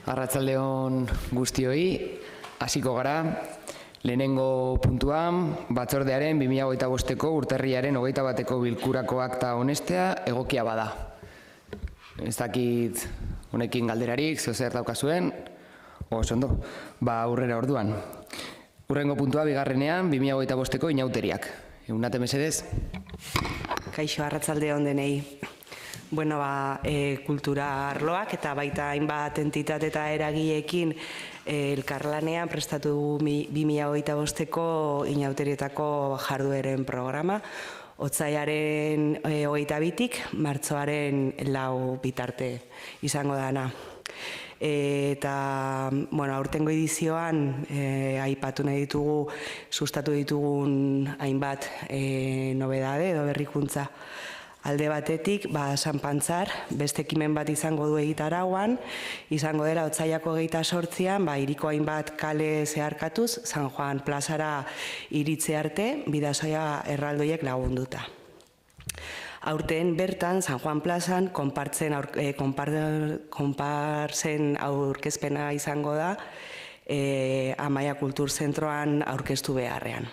Arratsaldeon guztioi, hasiko gara. Lehenengo puntuan, batzordearen 2025ko urtarrilaren 21ko bilkurako akta onestea egokia bada. Ez dakit honekin galderarik, zer daukazuen, oso ondo, aurrera orduan. Hurrengo puntua bigarrenean 2025ko inauteriak. Egunate mesedez. Kaixo, arratsaldeon denei. Bueno, kultura arloak eta baita hainbat entitate eta eragiekin elkarlanean prestatu 2025ko inauterietako jardueren programa. Otsailaren 22tik martxoaren 4 bitarte izango dana. Eta, aurtengo edizioan aipatu nahi ditugu, sustatu ditugun hainbat nobedade edo berrikuntza. Alde batetik, San Pantzar, beste ekimen bat izango du egitarauan, izango dela otsailako 28an, hiriko hainbat kale zeharkatuz, San Juan plazara iritze arte, bidasoa erraldoiek lagunduta. Aurten bertan, San Juan plazan, konpartzen aurkezpena izango da, Amaia Kultur Zentroan aurkeztu beharrean.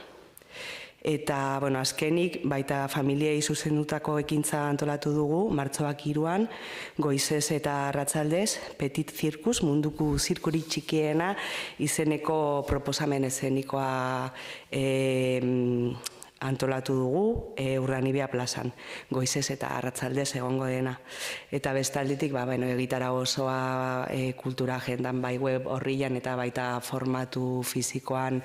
Eta, azkenik, baita familiei zuzendutako ekintza antolatu dugu, martxoak 3an, goizez eta arratsaldez, Petit Zirkus, munduko zirkurik txikiena, izeneko proposamen eszenikoa antolatu dugu Urdanibia plazan, goizez eta arratsaldez egongo dena. Eta bestaldetik, egitara osoa kultura agendan bai web horrian eta baita formatu fizikoan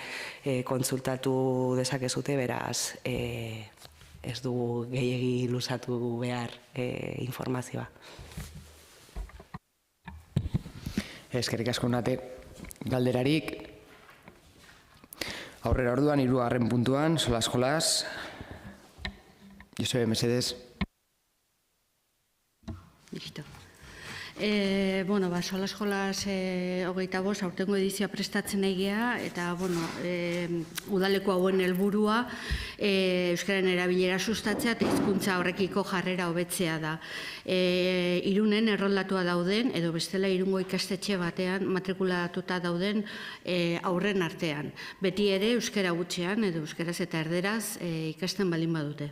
kontsultatu dezakezute, beraz ez dugu gehiegi luzatu behar informazioa. Eskerrik asko nate galderarik. Aurrera orduan, 3. puntuan, solas. Josebe, mesedez. Listo. Solas 25, aurtengo edizioa prestatzen egia, eta, udaleko hauen helburua euskaren erabilera sustatzea eta hizkuntza horrekiko jarrera hobetzea da. Irunen erroldatua dauden, edo bestela Irungo ikastetxe batean matrikulatuta dauden aurren artean. Beti ere euskara gutxean, edo euskaraz eta erderaz ikasten balin badute.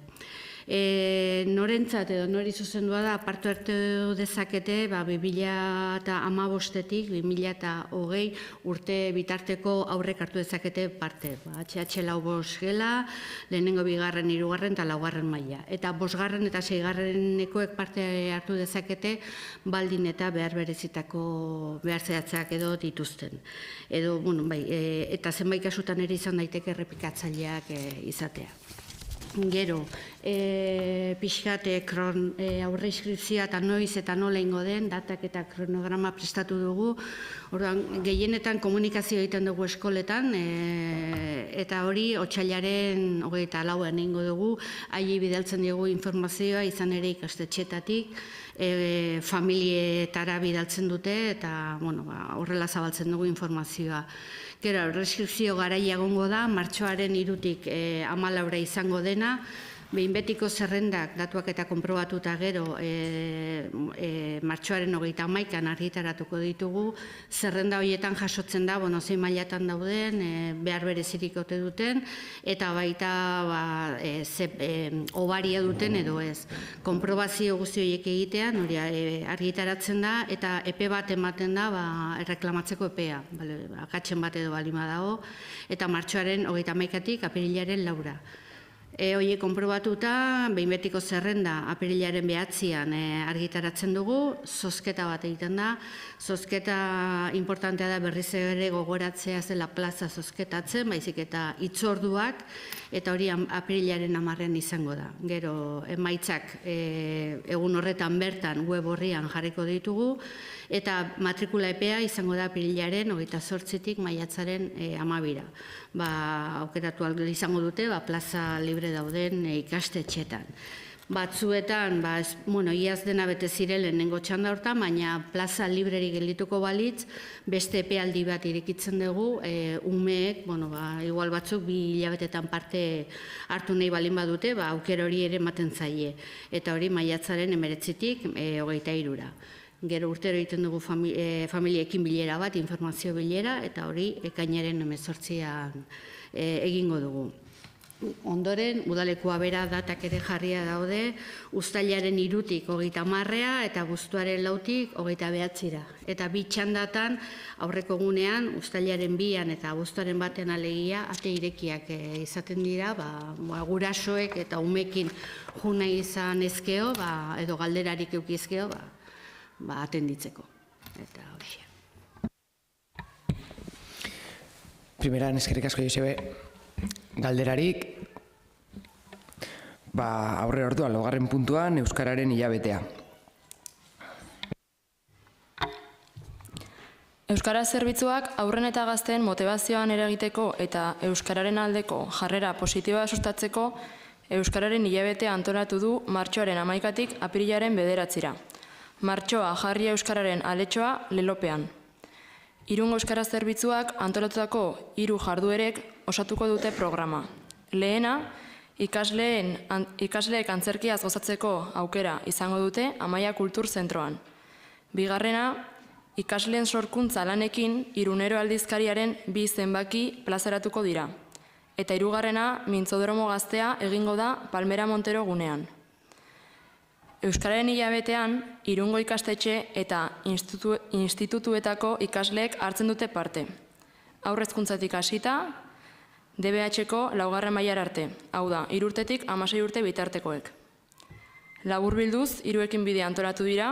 Norentzat edo nori zuzendua da, partu hartu dezakete 2015-tik 2020 urte bitarteko aurrek hartu dezakete parte. HH lau 5 gela, lehenengo 2., 3. eta 4. maila. Eta 5. eta 6. parte hartu dezakete baldin eta behar berezitako behar zehatzak edo dituzten. Edo, eta zenbait kasutan ere izan daiteke errepikatzaileak izatea. Gero, pixkat aurre inskripzioa eta noiz eta nola ingo den, datak eta kronograma prestatu dugu. Orduan, gehienetan komunikazio egiten dugu eskoletan, eta hori otsailaren 24an ingo dugu, haiei bidaltzen dugu informazioa, izan ere ikastetxeetatik, familietara bidaltzen dute, eta horrela zabaltzen dugu informazioa. Gero, reskripzio garaia egongo da, martxoaren 3tik 14 izango dena, behin betiko zerrendak datuak eta konprobatuta gero martxoaren 31an argitaratuko ditugu, zerrenda horietan jasotzen da, zein mailatan dauden, behar berezirik ote duten, eta baita obaria duten edo ez. Konprobazio guzti horiek egitean, hori argitaratzen da, eta epe bat ematen da erreklamatzeko epea, akatzen bat edo balima dago, eta martxoaren 31tik apirilaren 4. Horiek konprobatuta, behin betiko zerrenda apirilaren 9an argitaratzen dugu, zozketa bat egiten da. Zozketa importantea da berriz ere gogoratzea zela plaza zozketatzen, baizik eta hitzorduak, eta hori apirilaren 10an izango da. Gero, emaitzak egun horretan bertan web horrian jarriko ditugu, eta matrikula epea izango da apirilaren 28tik maiatzaren 12. Aukeratu izango dute, plaza libre dauden ikastetxeetan. Batzuetan, iaz dena bete ziren lehenengo txanda hortan, baina plaza librerik geldituko balitz, beste epealdi bat irekitzen dugu, umeek, igual batzuk 2 hilabetetan parte hartu nahi balin badute, aukera hori ere ematen zaie. Eta hori maiatzaren 19tik 23ra. Gero urtero egiten dugu familiekin bilera bat, informazio bilera, eta hori ekainaren 18an egingo dugu. Ondoren, udalekua bera datak ere jarria daude, uztailaren 3tik 30 eta abuztuaren 4tik 29. Eta bi txandatan aurreko egunean, uztailaren 2an eta abuztuaren 1 alegia, ate irekiak izaten dira, gurasoek eta umekin juna izan ezkeo, edo galderarik eukizkeo, atenditzeko. Eta hori. Primeran, eskerrik asko Josebe, galderarik, aurre orduan, 6. puntuan, Euskararen hilabetea. Euskara zerbitzuak aurren eta gazteen motibazioan eragiteko eta Euskararen aldeko jarrera positiboa sustatzeko Euskararen hilabetea antolatu du martxoaren 11tik apirilaren 9. Martxoa jarri Euskararen aletxoa lelopean. Irungo Euskara zerbitzuak antolatutako 3 jarduerek osatuko dute programa. Lehena, ikasleek antzerkiaz gozatzeko aukera izango dute Amaia Kultur Zentroan. Bigarrena, ikasleen sorkuntza lanekin Irunero aldizkariaren 2 zenbaki plazaratuko dira. Eta hirugarrena, Mintzodromo gaztea egingo da Palmera Montero gunean. Euskararen hilabetean, Irungo ikastetxe eta institutuetako ikasleek hartzen dute parte. Haurrezkuntzatik hasita, DBH-ko 4. mailara arte, hau da, 3 urtetik 16 urte bitartekoek. Laburbilduz, 3 ekinbide antolatu dira,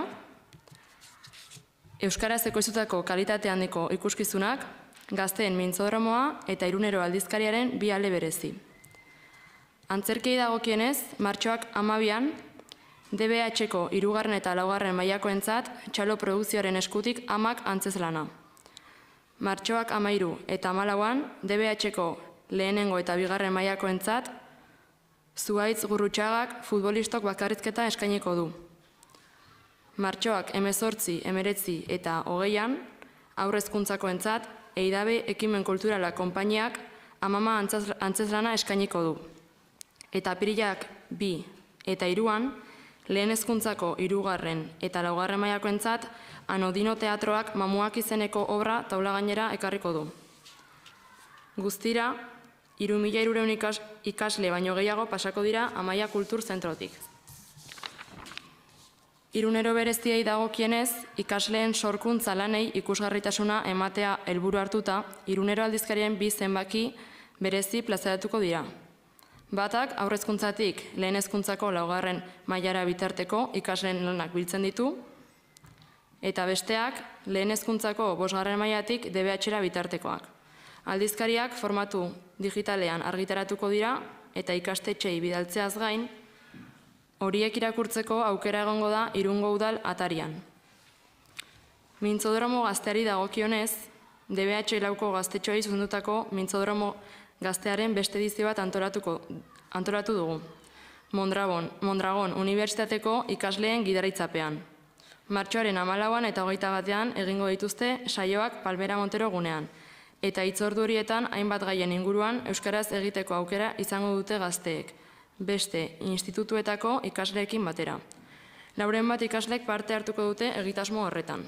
Euskaraz ekoiztutako kalitate handiko ikuskizunak, gazteen Mintzodromoa eta Irunero aldizkariaren 2 ale berezi. Antzerkiei dagokienez, martxoak 12an, DBH-ko 3. eta 4. mailakoentzat txalo produkzioaren eskutik amak antzeslana. Martxoak 13 eta 14an, DBH-ko lehenengo eta 2. mailakoentzat Zuhaitz Gurrutxagak futbolistok bakarrizketa eskainiko du. Martxoak 18, 19 eta 20an, haurrezkuntzakoentzat Eidabe Ekimen Kulturala konpainiak amama antzeslana eskainiko du. Eta apirilak 2 eta 3an, lehen hezkuntzako 3. eta 4. mailakoentzat Anodino Teatroak Mamuak izeneko obra taula gainera ekarriko du. Guztira, 3.300 ikasle baino gehiago pasako dira Amaia Kultur Zentrotik. Irunero bereziei dagokienez, ikasleen sorkuntza lanei ikusgarritasuna ematea helburu hartuta, Irunero aldizkarien 2 zenbaki berezi plazaratuko dira. Batak, haurrezkuntzatik lehen hezkuntzako 4. mailara bitarteko ikasleen lanak biltzen ditu, eta besteak lehen hezkuntzako 5. mailatik DBH-era bitartekoak. Aldizkariak formatu digitalean argitaratuko dira eta ikastetxei bidaltzeaz gain, horiek irakurtzeko aukera egongo da Irungo Udal atarian. Mintzodromo gazteari dagokionez, DBH lauko gaztetxoei zuzendutako Mintzodromo gaztearen beste edizio bat antolatu dugu. Mondragon Unibertsitateko ikasleen gidaritzapean. Martxoaren 14an eta 21an egingo dituzte saioak Palmera Montero gunean. Eta hitzordu horietan hainbat gaien inguruan euskaraz egiteko aukera izango dute gazteek, beste institutuetako ikasleekin batera. 400 ikaslek parte hartuko dute egitasmo horretan.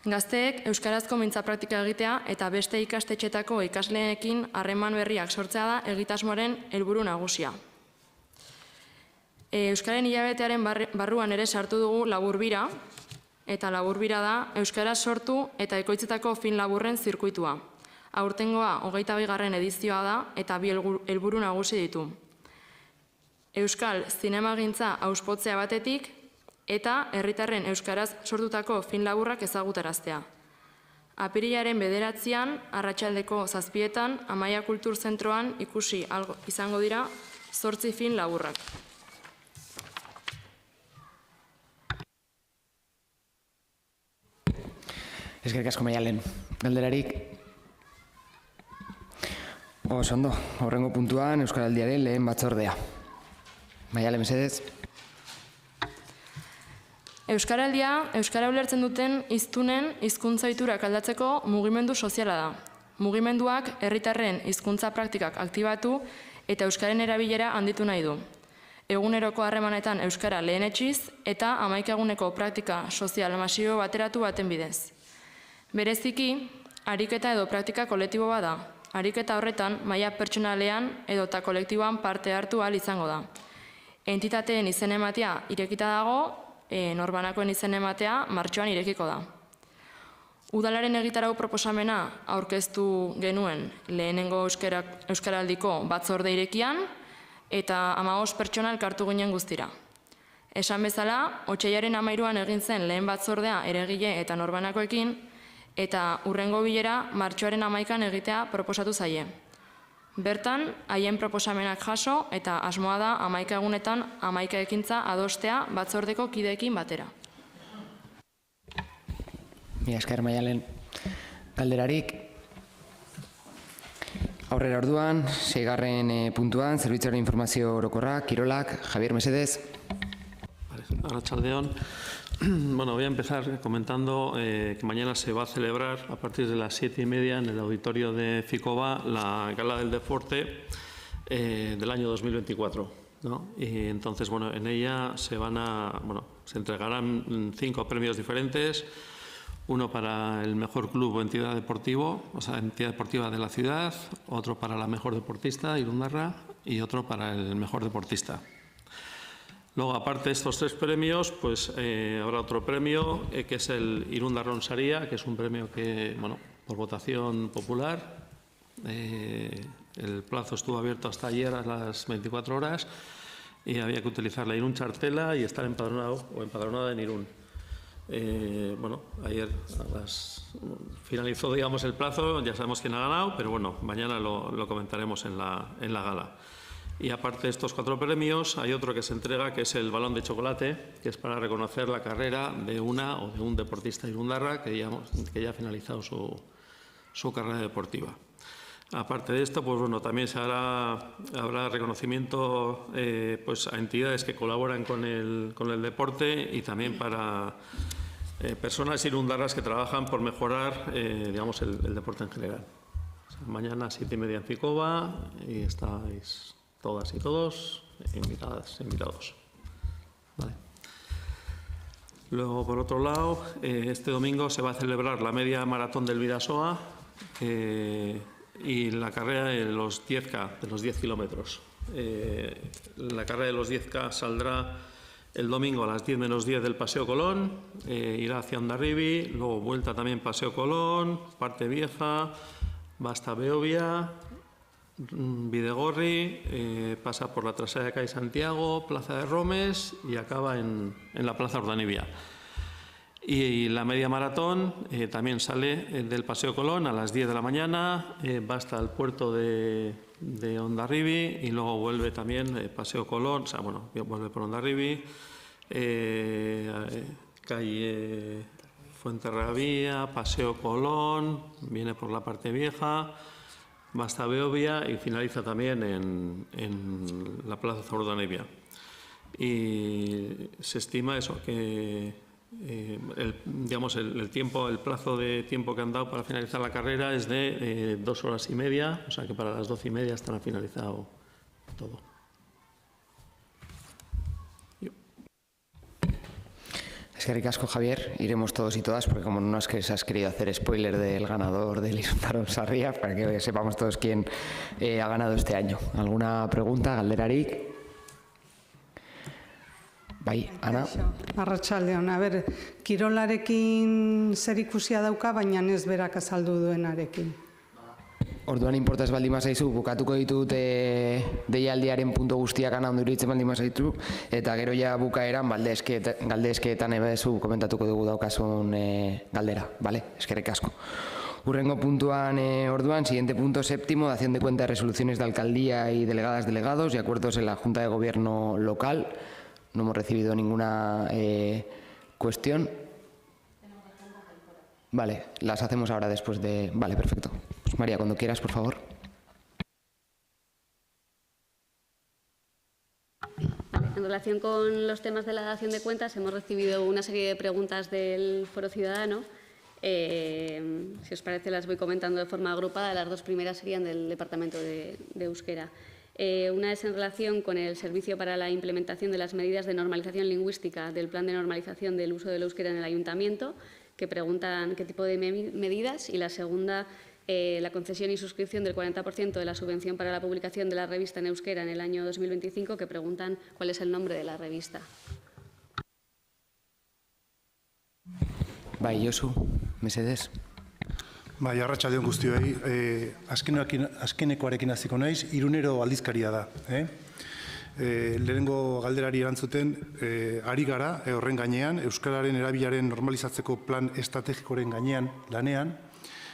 Gazteek euskarazko mintza praktika egitea eta beste ikastetxetako ikasleekin harreman berriak sortzea da egitasmoaren helburu nagusia. Euskaren hilabetearen barruan ere sartu dugu laburbira, eta laburbira da euskaraz sortu eta ekoitzetako film laburren zirkuitua. Aurtengoa 22. edizioa da eta 2 helburu nagusi ditu. Euskal zinemagintza auspotzea batetik eta herritarren euskaraz sortutako film laburrak ezagutaraztea. Apirilaren 9an, arratsaldeko 7etan, Amaia Kultur Zentroan ikusi izango dira 8 film laburrak. Eskerrik asko Maialen. Galderarik, oso ondo, aurrengo puntuan Euskaraldiaren lehen batzordea. Maialen, mesedez. Euskaraldia, euskara ulertzen duten hiztunen hizkuntza ohiturak aldatzeko mugimendu soziala da. Mugimenduak herritarren hizkuntza praktikak aktibatu eta euskaren erabilera handitu nahi du. eguneroko harremanetan euskara lehenetsiz eta 11 eguneko praktika sozial masibo bateratu baten bidez. Bereziki, ariketa edo praktika kolektibo bat da. Ariketa horretan, maila pertsonalean edota kolektiboan parte hartu ahal izango da. Entitateen izen ematea irekita dago, norbanakoen izen ematea martxoan irekiko da. Udalaren egitarau proposamena aurkeztu genuen lehenengo euskaraldiko batzorde irekian eta 15 pertsona elkartu ginen guztira. Esan bezala, otsailaren 13an egin zen lehen batzordea eragile eta norbanakoekin eta hurrengo bilera martxoaren 11an egitea proposatu zaie. Bertan, haien proposamenak jaso eta asmoa da 11 egunetan 11 ekintza adostea batzordeko kideekin batera. Mila esker, Maialen. Galderarik, aurrera orduan, 6. puntuan, zerbitzuaren informazio orokorra, kirolak, Javier Mesedez. Arratsaldeon. Bueno, voy a empezar comentando que mañana se va a celebrar a partir de las 7:30 en el auditorio de Ficoba la Gala del Deporte del año 2024. ¿no? Y entonces, bueno, en ella se entregarán 5 premios diferentes. Uno para el mejor club o entidad deportiva de la ciudad, otro para la mejor deportista, Irundarra, y otro para el mejor deportista. Luego, aparte de estos 3 premios, pues habrá otro premio que es el Irundarron Saria, que es un premio que, bueno, por votación popular. El plazo estuvo abierto hasta ayer a las 24 horas y había que utilizar la Irún Chartela y estar empadronado o empadronada en Irún. Bueno, ayer finalizó, digamos, el plazo, ya sabemos quién ha ganado, pero bueno, mañana lo comentaremos en la gala. Y aparte de estos 4 premios, hay otro que se entrega, que es el balón de chocolate, que es para reconocer la carrera de una o de un deportista irundarra que ya ha finalizado su carrera deportiva. Aparte de esto, pues bueno, también habrá reconocimiento pues a entidades que colaboran con el deporte y también para personas irundarras que trabajan por mejorar digamos, el deporte en general. O sea, mañana a 7:30 en Ficoba y estáis todas y todos invitados. Vale. Luego, por otro lado, este domingo se va a celebrar la media maratón del Bidasoa y la carrera de los 10K, de los 10 kilómetros. La carrera de los 10K saldrá el domingo a las 10 menos 10 del Paseo Colón, irá hacia Hondarribi, luego vuelta también Paseo Colón, Parte Vieja, va hasta Beovia, Bidegorri, pasa por la trasera de calle Santiago, Plaza de Romes y acaba en la Plaza Urdanibia. Y la media maratón también sale del Paseo Colón a las 10 de la mañana, va hasta el puerto de Hondarribi y luego vuelve también Paseo Colón, o sea, bueno, vuelve por Hondarribi, calle Fuenterrabía, Paseo Colón, viene por la Parte Vieja, va hasta Beovia y finaliza también en la Plaza Urdanibia. Y se estima eso, que el plazo de tiempo que han dado para finalizar la carrera es de 2 horas y media, o sea que para las 12:30 estará finalizado todo. Eskerrik asko, Javier. Iremos todos y todas, porque como no es que has querido hacer spoiler del ganador del Irundarron Sarria, para que sepamos todos quién ha ganado este año. ¿Alguna pregunta, galderarik? Bai, Ana. Arratsaldeon, kirolarekin zerikusia dauka, baina ez berak azaldu duenarekin. Orduan inporta ez baldin bazaizu, bukatuko ditut deialdiaren puntu guztiak ana ondo iruditzen baldin bazaitu, eta gero ja bukaeran galdezkeetan ebezu komentatuko dugu daukasun galdera, bale? Eskerrik asko. Hurrengo puntuan, orduan, siguiente punto 7, dación de cuenta de resoluciones de alcaldía y delegadas, delegados y acuerdos en la Junta de Gobierno local. No hemos recibido ninguna cuestión. Vale, las hacemos ahora después de... Vale, perfecto. Pues María, cuando quieras, por favor. En relación con los temas de la dación de cuentas, hemos recibido una serie de preguntas del Foro Ciudadano. Si os parece, las voy comentando de forma agrupada. Las 2 primeras serían del Departamento de Euskera. Una es en relación con el Servicio para la Implementación de las Medidas de Normalización Lingüística del Plan de Normalización del Uso del Euskera en el Ayuntamiento, que preguntan qué tipo de medidas, y la segunda, la concesión y suscripción del 40% de la subvención para la publicación de la revista en euskera en el año 2025, que preguntan cuál es el nombre de la revista. Bai, Josu, mesedez. Bai, arratsaldeon guztioi. Azkenekoarekin hasiko naiz, Irunero aldizkaria da. Lehenengo galderari erantzuten, ari gara horren gainean, euskararen erabilaren normalizatzeko plan estrategikoren gainean lanean,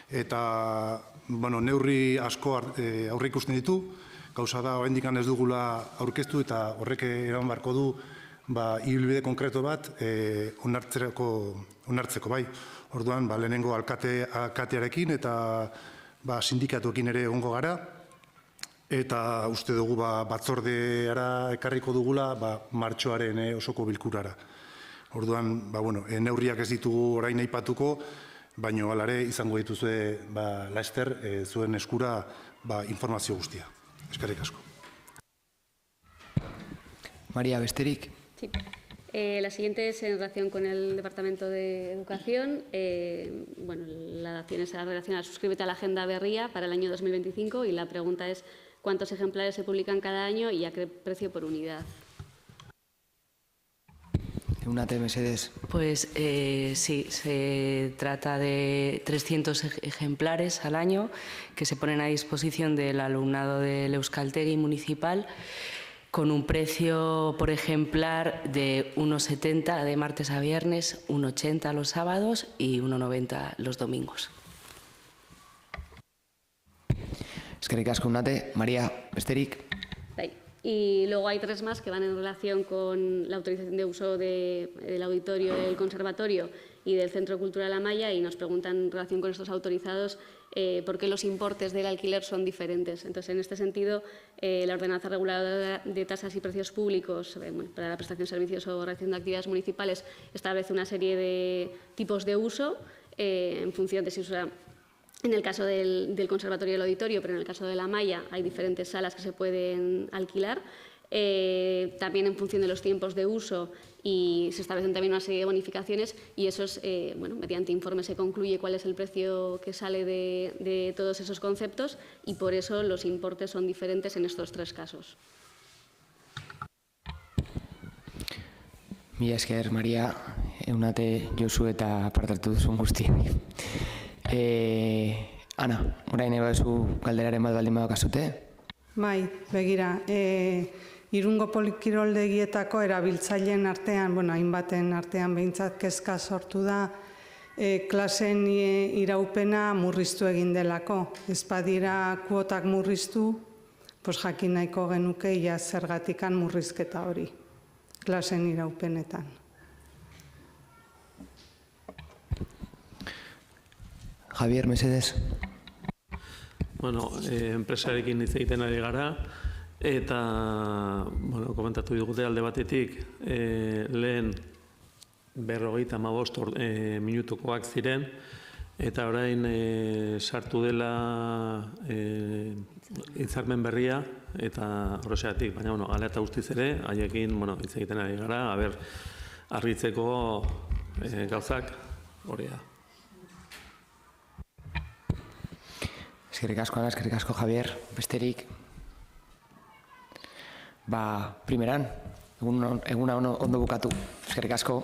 eta neurri asko aurreikusten ditu, gauza da, oraindik ez dugula aurkeztu eta horrek eraman beharko du ibilbide konkreto bat onartzeko bai. Orduan, lehenengo alkatearekin eta sindikatuekin ere egongo gara, eta uste dugu batzordeara ekarriko dugula martxoaren osoko bilkurara. Orduan, neurriak ez ditugu orain aipatuko, baina alare izango dituzue laster zuen eskura informazio guztia. Eskerrik asko. Maria, besterik? Sí. La siguiente es en relación con el Departamento de Educación. La dación es relacionada, suscríbete a la Agenda Berria para el año 2025 y la pregunta es cuántos ejemplares se publican cada año y a qué precio por unidad. Eunate, mesedez. Pues sí, se trata de 300 ejemplares al año que se ponen a disposición del alumnado del Euskaltegi municipal, con un precio por ejemplar de 1,70 de martes a viernes, 1,80 los sábados y 1,90 los domingos. Eskerrik asko, Eunate. Maria, besterik? Y luego hay tres más que van en relación con la autorización de uso del auditorio del conservatorio y del Centro Cultural Amaya, y nos preguntan en relación con estos autorizados por qué los importes del alquiler son diferentes. Entonces, en este sentido, la Ordenanza Reguladora de Tasas y Precios Públicos para la prestación de servicios o realización de actividades municipales establece una serie de tipos de uso en función de si se usa. En el caso del conservatorio y el auditorio, pero en el caso de la Amaya hay diferentes salas que se pueden alquilar. También en función de los tiempos de uso, y se establecen también una serie de bonificaciones, y eso es, mediante informe se concluye cuál es el precio que sale de todos esos conceptos, y por eso los importes son diferentes en estos tres casos. Mila esker, Maria, Eunate, Josu eta parte hartu duzun guztiei. Ana, orain ego zu galderaren bat baldin badokazute? Bai, begira, Irungo polikiroldegietako erabiltzaileen artean, hainbaten artean behintzat kezka sortu da, klasen iraupena murriztu egin delako. Ez badira kuotak murriztu, jakin nahiko genuke ia zergatikan murrizketa hori, klasen iraupenetan. Javier, mesedez. Enpresarekin hitz egiten ari gara, eta komentatu digute alde batetik lehen 55 minutukoak ziren, eta orain sartu dela hitzarmen berria, eta horrexegatik, baina hala eta guztiz ere, haiekin hitz egiten ari gara, argitzeko gauzak hori da. Eskerrik asko, Ana, eskerrik asko, Javier. Besterik, primeran, eguna ondo bukatu. Eskerrik asko.